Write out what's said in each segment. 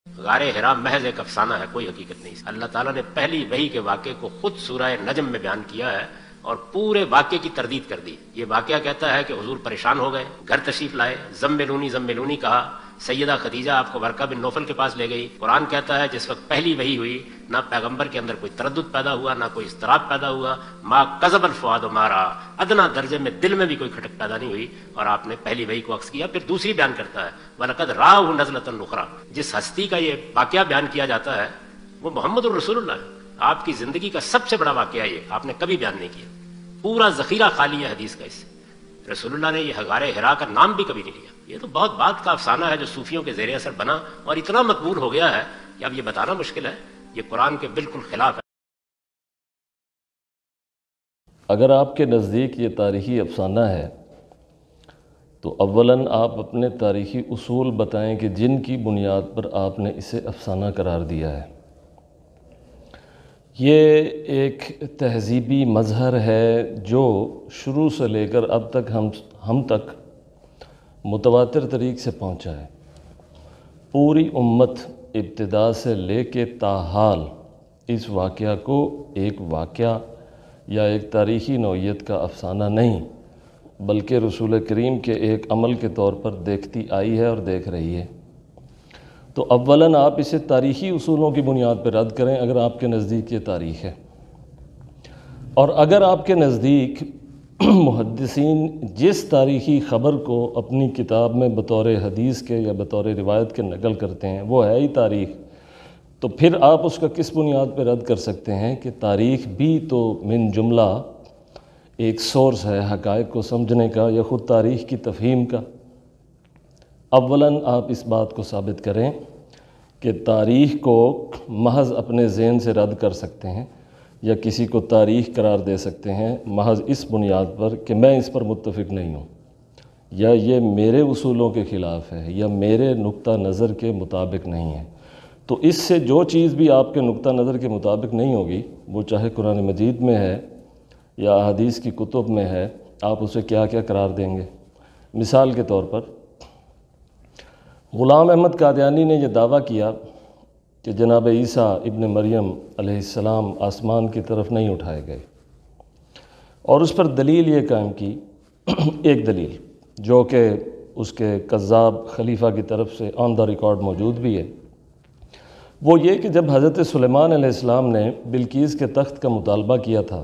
غار حرا محض ایک افسانہ ہے، کوئی حقیقت نہیں۔ اللہ تعالیٰ نے پہلی وحی کے واقعے کو خود سورہ نجم میں بیان کیا ہے اور پورے واقعے کی تردید کر دی۔ یہ واقعہ کہتا ہے کہ حضور پریشان ہو گئے، گھر تشریف لائے، زملونی زملونی کہا، سیدہ خدیجہ آپ کو ورقہ بن نوفل کے پاس لے گئی۔ قرآن کہتا ہے جس وقت پہلی وحی ہوئی نہ پیغمبر کے اندر کوئی تردد پیدا ہوا، نہ کوئی اضطراب پیدا ہوا، ما کذب الفؤاد ما رأى، ادنا درجے میں دل میں بھی کوئی کھٹک پیدا نہیں ہوئی، اور آپ نے پہلی وحی کو عکس کیا۔ پھر دوسری بیان کرتا ہے وَلَقَدْ رَآهُ نَزْلَةً أُخْرَى، جس ہستی کا یہ واقعہ بیان کیا جاتا ہے وہ محمد الرسول اللہ ہے۔ آپ کی زندگی کا سب سے بڑا واقعہ یہ آپ نے کبھی بیان نہیں کیا، پورا ذخیرہ خالی ہے حدیث کا اس سے۔ رسول اللہ نے یہ غار حرا کا نام بھی کبھی نہیں لیا۔ یہ تو بہت بات کا افسانہ ہے جو صوفیوں کے زیر اثر بنا اور اتنا مقبول ہو گیا ہے کہ اب یہ بتانا مشکل ہے، یہ قرآن کے بالکل خلاف ہے۔ اگر آپ کے نزدیک یہ تاریخی افسانہ ہے تو اولاً آپ اپنے تاریخی اصول بتائیں کہ جن کی بنیاد پر آپ نے اسے افسانہ قرار دیا ہے۔ یہ ایک تہذیبی مظہر ہے جو شروع سے لے کر اب تک ہم تک متواتر طریق سے پہنچا ہے۔ پوری امت ابتدا سے لے کے تاحال اس واقعہ کو ایک واقعہ یا ایک تاریخی نوعیت کا افسانہ نہیں بلکہ رسول کریم کے ایک عمل کے طور پر دیکھتی آئی ہے اور دیکھ رہی ہے۔ تو اولاً آپ اسے تاریخی اصولوں کی بنیاد پر رد کریں اگر آپ کے نزدیک یہ تاریخ ہے، اور اگر آپ کے نزدیک محدثین جس تاریخی خبر کو اپنی کتاب میں بطور حدیث کے یا بطور روایت کے نقل کرتے ہیں وہ ہے ہی تاریخ، تو پھر آپ اس کا کس بنیاد پہ رد کر سکتے ہیں کہ تاریخ بھی تو من جملہ ایک سورس ہے حقائق کو سمجھنے کا یا خود تاریخ کی تفہیم کا۔ اولاً آپ اس بات کو ثابت کریں کہ تاریخ کو محض اپنے ذہن سے رد کر سکتے ہیں یا کسی کو تاریخ قرار دے سکتے ہیں محض اس بنیاد پر کہ میں اس پر متفق نہیں ہوں یا یہ میرے اصولوں کے خلاف ہے یا میرے نقطہ نظر کے مطابق نہیں ہے۔ تو اس سے جو چیز بھی آپ کے نقطہ نظر کے مطابق نہیں ہوگی وہ چاہے قرآن مجید میں ہے یا احادیث کی کتب میں ہے، آپ اسے کیا کیا قرار دیں گے۔ مثال کے طور پر غلام احمد قادیانی نے یہ دعویٰ کیا کہ جناب عیسیٰ ابن مریم علیہ السلام آسمان کی طرف نہیں اٹھائے گئے، اور اس پر دلیل یہ قائم کی ایک دلیل جو کہ اس کے کذاب خلیفہ کی طرف سے آن دا ریکارڈ موجود بھی ہے، وہ یہ کہ جب حضرت سلیمان علیہ السلام نے بلقیس کے تخت کا مطالبہ کیا تھا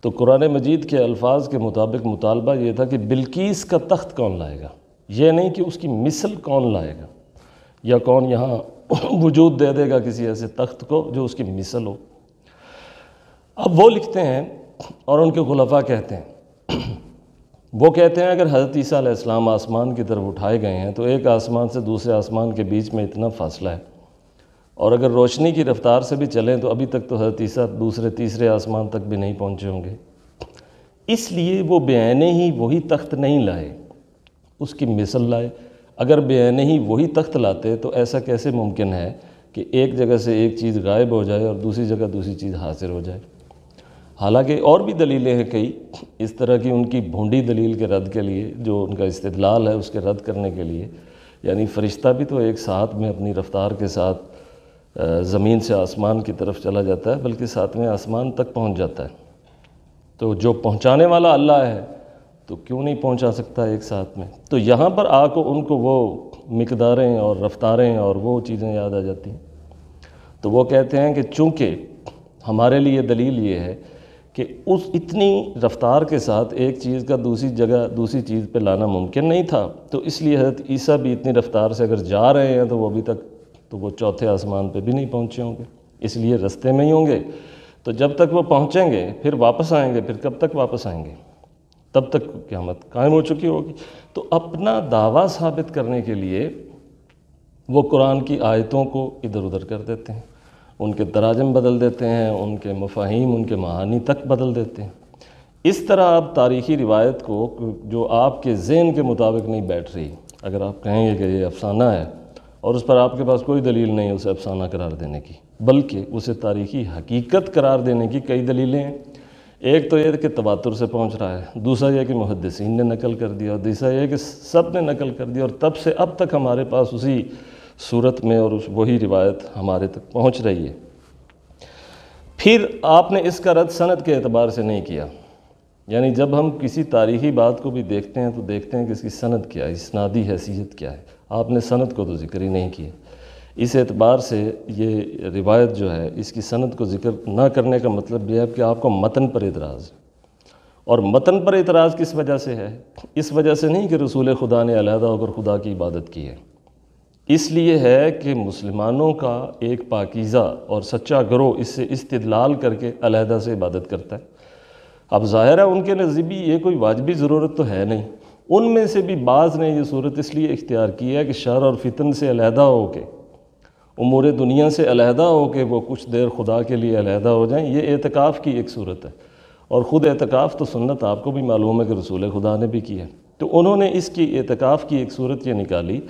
تو قرآن مجید کے الفاظ کے مطابق مطالبہ یہ تھا کہ بلقیس کا تخت کون لائے گا، یہ نہیں کہ اس کی مثل کون لائے گا یا کون یہاں وجود دے دے گا کسی ایسے تخت کو جو اس کی مثل ہو۔ اب وہ لکھتے ہیں اور ان کے خلفاء کہتے ہیں، وہ کہتے ہیں اگر حضرت عیسیٰ علیہ السلام آسمان کی طرف اٹھائے گئے ہیں تو ایک آسمان سے دوسرے آسمان کے بیچ میں اتنا فاصلہ ہے، اور اگر روشنی کی رفتار سے بھی چلیں تو ابھی تک تو حضرت عیسیٰ دوسرے تیسرے آسمان تک بھی نہیں پہنچے ہوں گے، اس لیے وہ بعینہ ہی وہی تخت نہیں لائے، اس کی مثل لائے۔ اگر بعینہ ہی وہی تخت لاتے تو ایسا کیسے ممکن ہے کہ ایک جگہ سے ایک چیز غائب ہو جائے اور دوسری جگہ دوسری چیز حاضر ہو جائے۔ حالانکہ اور بھی دلیلیں ہیں کئی اس طرح کی ان کی بھونڈی دلیل کے رد کے لیے، جو ان کا استدلال ہے اس کے رد کرنے کے لیے، یعنی فرشتہ بھی تو ایک ساتھ میں اپنی رفتار کے ساتھ زمین سے آسمان کی طرف چلا جاتا ہے بلکہ ساتویں آسمان تک پہنچ جاتا ہے، تو جو پہنچانے والا اللہ ہے تو کیوں نہیں پہنچا سکتا ایک ساتھ میں؟ تو یہاں پر آ کو ان کو وہ مقداریں اور رفتاریں اور وہ چیزیں یاد آ جاتی ہیں، تو وہ کہتے ہیں کہ چونکہ ہمارے لیے دلیل یہ ہے کہ اس اتنی رفتار کے ساتھ ایک چیز کا دوسری جگہ دوسری چیز پہ لانا ممکن نہیں تھا، تو اس لیے حضرت عیسیٰ بھی اتنی رفتار سے اگر جا رہے ہیں تو وہ ابھی تک تو وہ چوتھے آسمان پہ بھی نہیں پہنچے ہوں گے، اس لیے رستے میں ہی ہوں گے، تو جب تک وہ پہنچیں گے پھر واپس آئیں گے، پھر کب تک واپس آئیں گے؟ تب تک قیامت قائم ہو چکی ہوگی۔ تو اپنا دعویٰ ثابت کرنے کے لیے وہ قرآن کی آیتوں کو ادھر ادھر کر دیتے ہیں، ان کے تراجم بدل دیتے ہیں، ان کے مفاہیم ان کے معانی تک بدل دیتے ہیں۔ اس طرح آپ تاریخی روایت کو جو آپ کے ذہن کے مطابق نہیں بیٹھ رہی، اگر آپ کہیں گے کہ یہ افسانہ ہے اور اس پر آپ کے پاس کوئی دلیل نہیں ہے اسے افسانہ قرار دینے کی، بلکہ اسے تاریخی حقیقت قرار دینے کی کئی دلیلیں ہیں۔ ایک تو یہ کہ تواتر سے پہنچ رہا ہے، دوسرا یہ کہ محدثین نے نقل کر دیا، اور تیسرا یہ کہ سب نے نقل کر دیا، اور تب سے اب تک ہمارے پاس اسی صورت میں، اور وہی روایت ہمارے تک پہنچ رہی ہے۔ پھر آپ نے اس کا رد سند کے اعتبار سے نہیں کیا، یعنی جب ہم کسی تاریخی بات کو بھی دیکھتے ہیں تو دیکھتے ہیں کہ اس کی سند کیا ہے، اسنادی حیثیت کیا ہے۔ آپ نے سند کو تو ذکر ہی نہیں کیا۔ اس اعتبار سے یہ روایت جو ہے، اس کی سند کو ذکر نہ کرنے کا مطلب یہ ہے کہ آپ کو متن پر اعتراض ہے۔ اور متن پر اعتراض کس وجہ سے ہے؟ اس وجہ سے نہیں کہ رسول خدا نے علیحدہ ہو کر خدا کی عبادت کی ہے، اس لیے ہے کہ مسلمانوں کا ایک پاکیزہ اور سچا گروہ اس سے استدلال کر کے علیحدہ سے عبادت کرتا ہے۔ اب ظاہر ہے ان کے نزدیک بھی یہ کوئی واجبی ضرورت تو ہے نہیں، ان میں سے بھی بعض نے یہ صورت اس لیے اختیار کی ہے کہ شر اور فتن سے علیحدہ ہو کے، امور دنیا سے علیحدہ ہو کے وہ کچھ دیر خدا کے لیے علیحدہ ہو جائیں۔ یہ اعتکاف کی ایک صورت ہے، اور خود اعتکاف تو سنت آپ کو بھی معلوم ہے کہ رسول خدا نے بھی کی ہے۔ تو انہوں نے اس کی اعتکاف کی ایک صورت یہ نکالی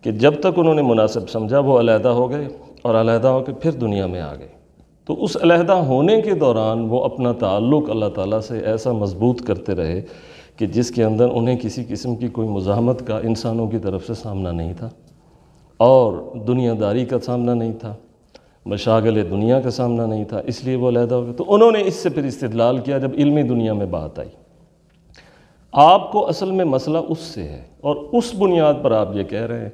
کہ جب تک انہوں نے مناسب سمجھا وہ علیحدہ ہو گئے، اور علیحدہ ہو کے پھر دنیا میں آ گئے۔ تو اس علیحدہ ہونے کے دوران وہ اپنا تعلق اللہ تعالیٰ سے ایسا مضبوط کرتے رہے کہ جس کے اندر انہیں کسی قسم کی کوئی مزاحمت کا انسانوں کی طرف سے سامنا نہیں تھا، اور دنیا داری کا سامنا نہیں تھا، مشاغل دنیا کا سامنا نہیں تھا، اس لیے وہ علیحدہ ہو گئے۔ تو انہوں نے اس سے پھر استدلال کیا جب علمی دنیا میں بات آئی۔ آپ کو اصل میں مسئلہ اس سے ہے، اور اس بنیاد پر آپ یہ کہہ رہے ہیں،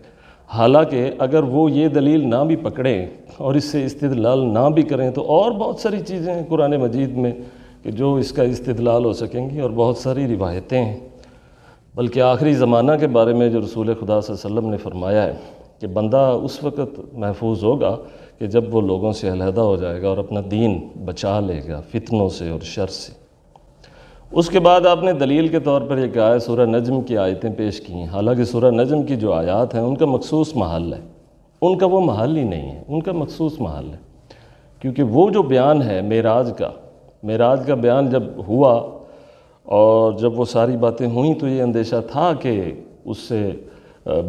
حالانکہ اگر وہ یہ دلیل نہ بھی پکڑیں اور اس سے استدلال نہ بھی کریں تو اور بہت ساری چیزیں ہیں قرآن مجید میں کہ جو اس کا استدلال ہو سکیں گی، اور بہت ساری روایتیں ہیں۔ بلکہ آخری زمانہ کے بارے میں جو رسول خدا صلی اللہ علیہ وسلم نے فرمایا ہے کہ بندہ اس وقت محفوظ ہوگا کہ جب وہ لوگوں سے علیحدہ ہو جائے گا اور اپنا دین بچا لے گا فتنوں سے اور شر سے۔ اس کے بعد آپ نے دلیل کے طور پر یہ کہا ہے، سورہ نجم کی آیتیں پیش کی ہیں، حالانکہ سورہ نجم کی جو آیات ہیں ان کا مخصوص محل ہے، ان کا وہ محل ہی نہیں ہے، ان کا مخصوص محل ہے، کیونکہ وہ جو بیان ہے معراج کا بیان جب ہوا اور جب وہ ساری باتیں ہوئیں تو یہ اندیشہ تھا کہ اس سے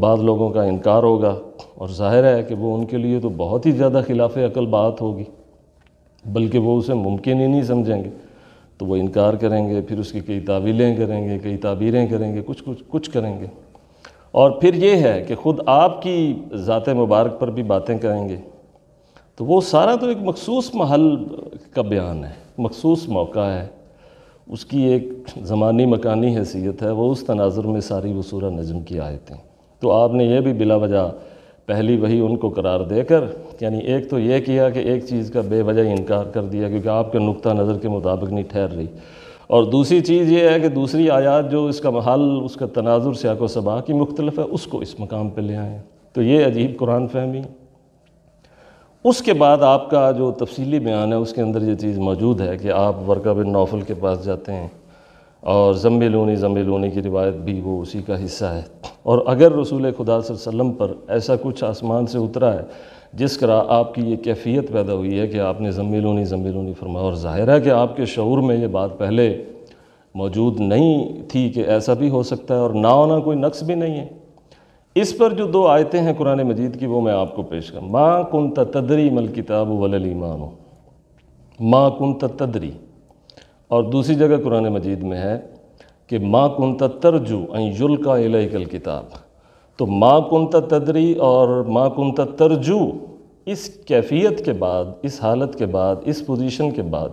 بعض لوگوں کا انکار ہوگا، اور ظاہر ہے کہ وہ ان کے لیے تو بہت ہی زیادہ خلاف عقل بات ہوگی، بلکہ وہ اسے ممکن ہی نہیں سمجھیں گے، تو وہ انکار کریں گے، پھر اس کی کئی تعویلیں کریں گے، کئی تعبیریں کریں گے، کچھ کریں گے، اور پھر یہ ہے کہ خود آپ کی ذات مبارک پر بھی باتیں کریں گے۔ تو وہ سارا تو ایک مخصوص محل کا بیان ہے، مخصوص موقع ہے، اس کی ایک زمانی مکانی حیثیت ہے، وہ اس تناظر میں ساری وہ سورہ نجم کی آیتیں۔ تو آپ نے یہ بھی بلا وجہ پہلی وہی ان کو قرار دے کر، یعنی ایک تو یہ کیا کہ ایک چیز کا بے وجہ انکار کر دیا کیونکہ آپ کے نقطہ نظر کے مطابق نہیں ٹھہر رہی، اور دوسری چیز یہ ہے کہ دوسری آیات جو اس کا محل، اس کا تناظر سیاق و سباق کی مختلف ہے، اس کو اس مقام پہ لے آئیں۔ تو یہ عجیب قرآن فہمی۔ اس کے بعد آپ کا جو تفصیلی بیان ہے اس کے اندر یہ چیز موجود ہے کہ آپ ورقہ بن نوفل کے پاس جاتے ہیں، اور زملونی کی روایت بھی وہ اسی کا حصہ ہے، اور اگر رسول خدا صلی اللہ علیہ وسلم پر ایسا کچھ آسمان سے اترا ہے جس طرح آپ کی یہ کیفیت پیدا ہوئی ہے کہ آپ نے زملونی فرمایا، اور ظاہر ہے کہ آپ کے شعور میں یہ بات پہلے موجود نہیں تھی کہ ایسا بھی ہو سکتا ہے، اور نہ ہونا کوئی نقص بھی نہیں ہے۔ اس پر جو دو آیتیں ہیں قرآن مجید کی وہ میں آپ کو پیش کروں۔ ما کنت تدری ما الکتاب ولا الایمان، ما کنت تدری، اور دوسری جگہ قرآن مجید میں ہے کہ ما کنت ترجو ان یلقی الیک الکتاب۔ تو ما کنت تدری اور ما کنت ترجو، اس کیفیت کے بعد، اس حالت کے بعد، اس پوزیشن کے بعد،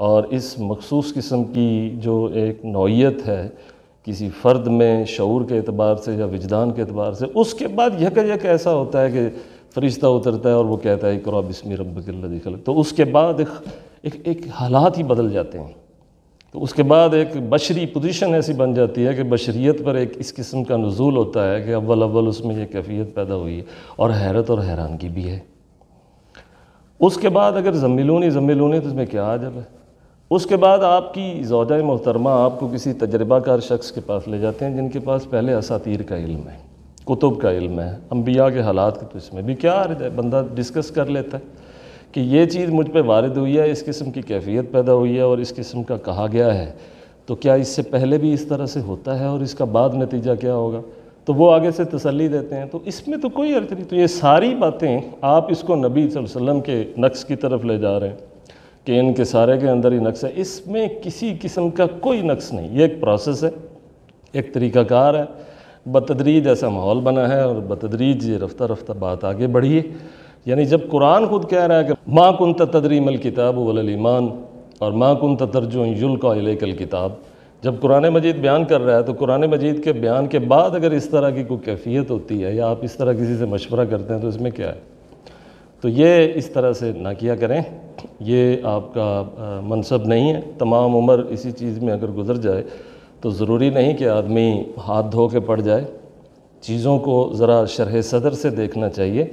اور اس مخصوص قسم کی جو ایک نوعیت ہے کسی فرد میں شعور کے اعتبار سے یا وجدان کے اعتبار سے، اس کے بعد یک ایسا ہوتا ہے کہ فرشتہ اترتا ہے اور وہ کہتا ہے اقرأ بسم ربک الذی خلق، تو اس کے بعد ایک حالات ہی بدل جاتے ہیں۔ تو اس کے بعد ایک بشری پوزیشن ایسی بن جاتی ہے کہ بشریت پر ایک اس قسم کا نزول ہوتا ہے کہ اول اس میں یہ کیفیت پیدا ہوئی ہے، اور حیرت اور حیرانگی بھی ہے۔ اس کے بعد اگر زملونی تو اس میں کیا عجب ہے۔ اس کے بعد آپ کی زوجہ محترمہ آپ کو کسی تجربہ کار شخص کے پاس لے جاتے ہیں جن کے پاس پہلے اساطیر کا علم ہے، کتب کا علم ہے، انبیاء کے حالات کی، تو اس میں بھی کیا عرض ہے، بندہ ڈسکس کر لیتا ہے کہ یہ چیز مجھ پہ وارد ہوئی ہے، اس قسم کی کیفیت پیدا ہوئی ہے اور اس قسم کا کہا گیا ہے، تو کیا اس سے پہلے بھی اس طرح سے ہوتا ہے اور اس کا بعد نتیجہ کیا ہوگا، تو وہ آگے سے تسلی دیتے ہیں۔ تو اس میں تو کوئی حرج نہیں۔ تو یہ ساری باتیں آپ اس کو نبی صلی اللہ علیہ وسلم کے نقص کی طرف لے جا رہے ہیں کہ ان کے سارے کے اندر ہی نقص ہے، اس میں کسی قسم کا کوئی نقص نہیں۔ یہ ایک پروسیس ہے، ایک طریقہ کار ہے، بتدریج ایسا ماحول بنا ہے اور بتدریج یہ رفتہ رفتہ بات آگے بڑھی ہے. یعنی جب قرآن خود کہہ رہا ہے کہ ما کنت تدری ما الکتاب ولا الایمان اور ما کنت ترجو ان یلقی الیک الکتاب، جب قرآن مجید بیان کر رہا ہے تو قرآن مجید کے بیان کے بعد اگر اس طرح کی کوئی کیفیت ہوتی ہے یا آپ اس طرح کسی سے مشورہ کرتے ہیں تو اس میں کیا ہے؟ تو یہ اس طرح سے نہ کیا کریں، یہ آپ کا منصب نہیں ہے. تمام عمر اسی چیز میں اگر گزر جائے تو ضروری نہیں کہ آدمی ہاتھ دھو کے پڑ جائے. چیزوں کو ذرا شرح صدر سے دیکھنا چاہیے.